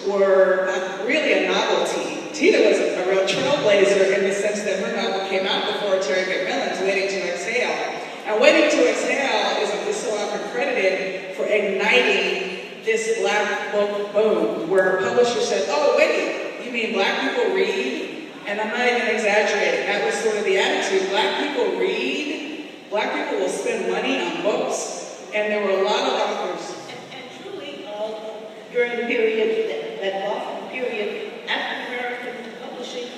were really a novelty. Tita was a real trailblazer in the sense that her novel came out before Terry McMillan's Waiting to Exhale. And Waiting to Exhale is so often credited for igniting this black book boom, where a publisher said, oh, wait, you mean black people read? And I'm not even exaggerating. That was sort of the attitude. Black people read. Black people will spend money on books. And there were a lot of authors. And truly, during the period, that Boston period, African-American publishing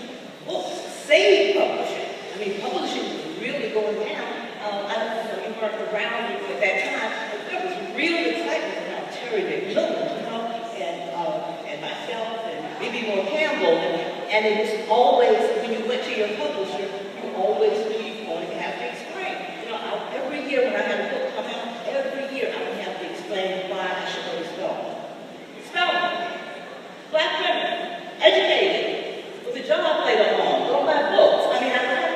books saved publishing. I mean, publishing was really going down. I don't know, you weren't around at that time, but there was real excitement about Terry McMillan, and myself, and Bibi Moore Campbell, and it was always, when you went to your publisher, you always knew you were going to have to explain. Every year when I had a book come out, every year I would have to explain why I should go to Spelman. Spelman, black women, educated, with a job later on, don't buy books. I mean, I had to,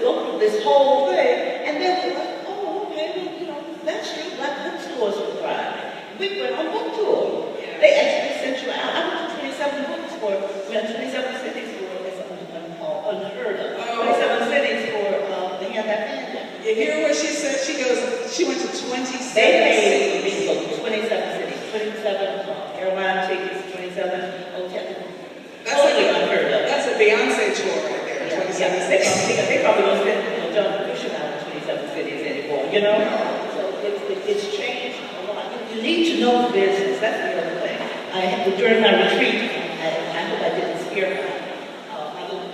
go through this whole thing, and then we're like, oh, okay, well, that's true, black bookstores were thriving. We went on book tour. They actually sent you out. I went to 27 bookstores for, 27 cities for, it's unheard of. 27 cities for the Hand-That-Fan. You hear what she said? She goes, she went to 27 cities. They paid me to go to 27 cities, 27 airline tickets, 27 hotel. That's totally unheard of. That's a Beyonce tour right there, 27 cities. They probably don't send John Fisher out to 27 cities anymore, So it's changed a lot. You need to know the business. That's the other thing. During my retreat, I hope I didn't scare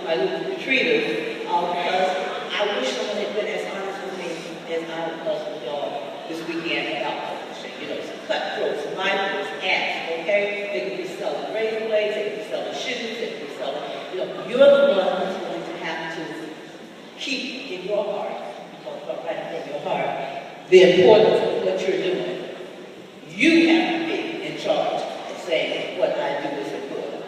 my little retreaters, because I wish someone had been as honest with me as I was with y'all this weekend about publishing. Some cutthroats, mindless acts, okay? They could be selling razor blades, they could be selling shoes, they could be selling, you're the one who's going to have to keep in your heart, talk about right in your heart, the importance of what you're doing. You have to be in charge of saying what I do is important.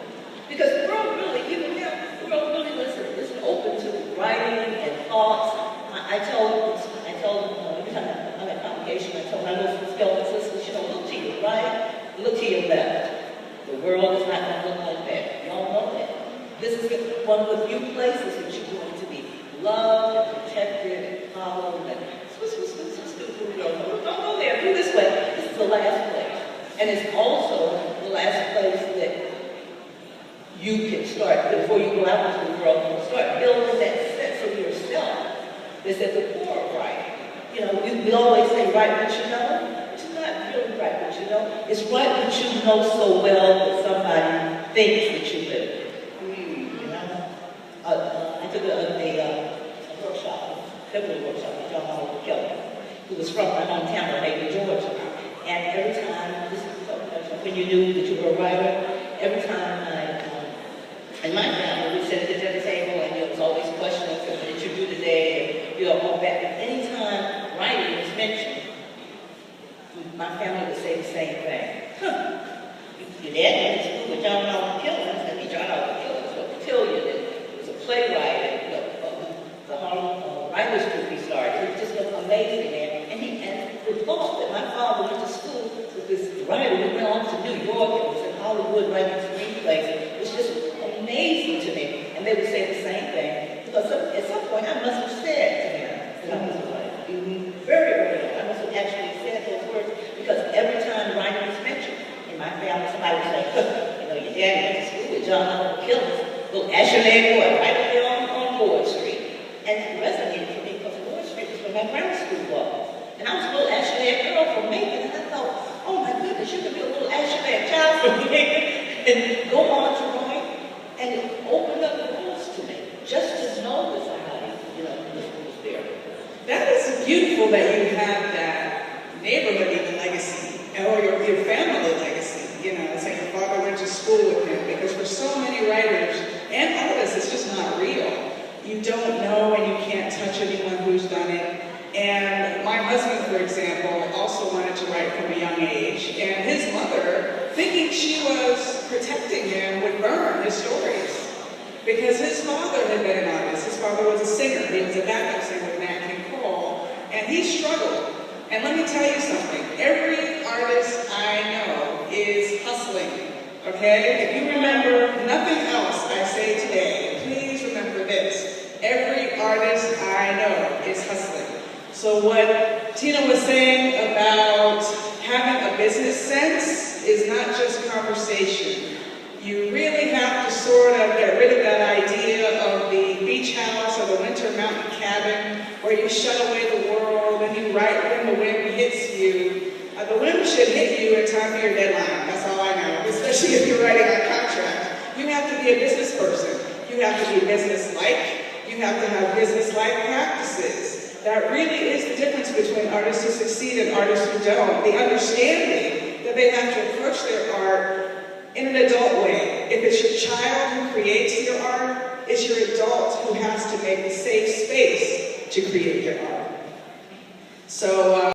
Because the world really, even now, the world really listen open to writing and thoughts. I tell them, every time I'm at congregation, I tell my little skeleton sisters, look to your right, look to your left. The world is not going to look like that. Y'all know that. This is one of the few places that you're going to be loved and protected and followed. And don't go there, do this way. This is the last place. And it's also the last place that you can start, before you go out into the world, start building that sense of yourself that's at the core of writing. We always say write what you know. It's not really write what you know. It's write what you know so well that somebody thinks that you live it. I took a workshop, a workshop with John McElroy, who was from my hometown of Macon, Georgia. And every time, this is when you knew that you were a writer, every time in my family, we sit at the dinner table and there was always questions, what did you do today? And all that. And anytime writing was mentioned, my family would say the same thing. Your dad went to school with John McElroy, and he John McElroy was a cotillion, and was a playwright, and the Harlem Writers Group he started. It was just amazing, man. And the thought that my father went to school with this writer who went on to New York and was in Hollywood writing screenplays, it was just amazing to me. And they would say the same thing. Because at some point I must have said to him that I was a writer. Very early on, I must have actually said those words, because every time writing was mentioned in my family, somebody would say, your dad went to school with John McElroy, little Ashley boy, right up there on Ward Street. And it resonated for me because Ward Street was where my grammar school was. And I was a little Ashley girl from Macon, and I thought, oh my goodness, you could be a little Ashley child from Macon and go on to write. And it opened up the doors to me, just to know that somebody, was there. That is beautiful that you have that neighborhood even legacy, or your family legacy. Saying your father went to school with him, because for so many writers and artists, it's just not real. You don't know, and you can't touch anyone who's done it. And my husband, for example, also wanted to write from a young age, and his mother, thinking she was protecting him, would burn his stories. Because his father had been an artist. His father was a singer. He was a backup singer with Nat King Cole, and he struggled. And let me tell you something. Every artist I know is hustling Okay? If you remember nothing else I say today, please remember this. Every artist I know is hustling. So what Tina was saying about having a business sense is not just conversation. You really have to sort of get rid of that idea of the beach house or the winter mountain cabin where you shut away the world and you write when the wind hits you. The wind should hit you at time of your deadline. That's all I know, especially if you're writing a contract. You have to be a business person. You have to be business-like. You have to have business-like practices. That really is the difference between artists who succeed and artists who don't. The understanding that they have to approach their art in an adult way. If it's your child who creates your art, it's your adult who has to make a safe space to create your art. So,